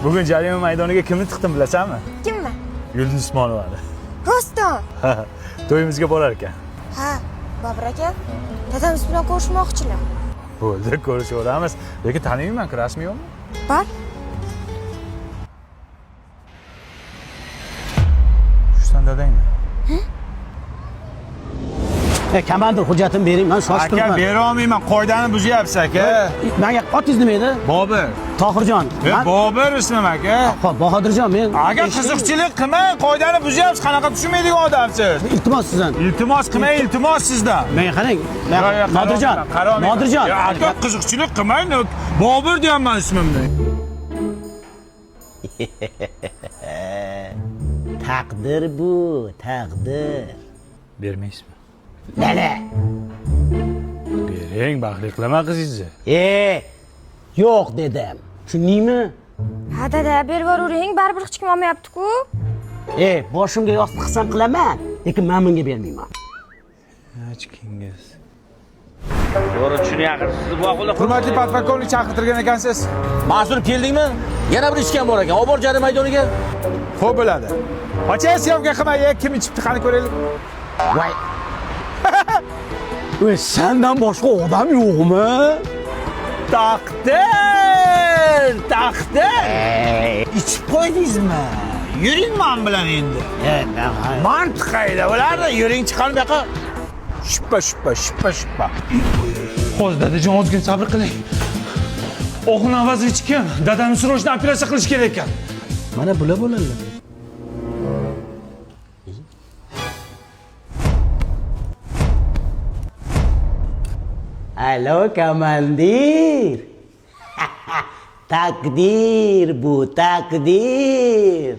Bugun jarima maydoniga kimni tiqdim bilasanmi? Kimmi? Yulduz Usmonovani. Rostdan. To'yimizga borar ekan. Ha, Bobur aka, dadamiz bilan ko'rishmoqchilar. Bo'ldi, ko'rishaveramiz. Lekin taniyman-ku, rasmiy yo'qmi? Bor. Shusan dadangmi? Komandir hujjatini bering, men shoshib Aka, turibman. bera olmayman, qoidani buzyapsiz aka. Menga otingiz nima edi? Bobur. Tohirjon. Bobur ismim aka. Xo'p, Bahodirjon, men Aka, qiziqchilik qilmang, qoidani buzyapsiz, qanaqa tushunmaydigan odamsiz. iltimos sizdan. Iltimos qilmang, iltimos sizdan. Men qarang. Nodirjon. Nodirjon. Aka, qiziqchilik qilmang, Bobur deyapman ismimni. Taqdir bu, taqdir. Bermaysizmi? Nala? Bering, baxtli qilaman qizingizni. Yo'q dedim. Tushundingmi? Ha, dada, berib yuboring, baribir hech kim olmayapti-ku. Boshimga yostiq qilsam qilaman, lekin men bunga bermayman. Hechkingiz. To'g'ri tushunyapsiz. Boqinglar. Hurmatli podполkovnik chaqirtirgan ekansiz. Mas'ul keldingmi? Yana bir ishgan bor ekan. Olib bor jarima maydoniga. Xo'p bo'ladi. Ochang syomka qilmay, kim ichibdi qani ko'raylik. Voy. Sendan boshqa odam yo'qmi? Taqdir! Ichib qo'ydingizmi? Yuring men bilan endi. Mantiq qayda bo'lardi? Yuring chiqar bu yoqqa. Shuppa. Hozir dadajon ozgina sabr qiling. O'g'il avazi hech kim. Dadamni srochni operatsiya qilish kerak ekan. Mana bular bo'ladilar. Alo komandir. Takdir bu, takdir.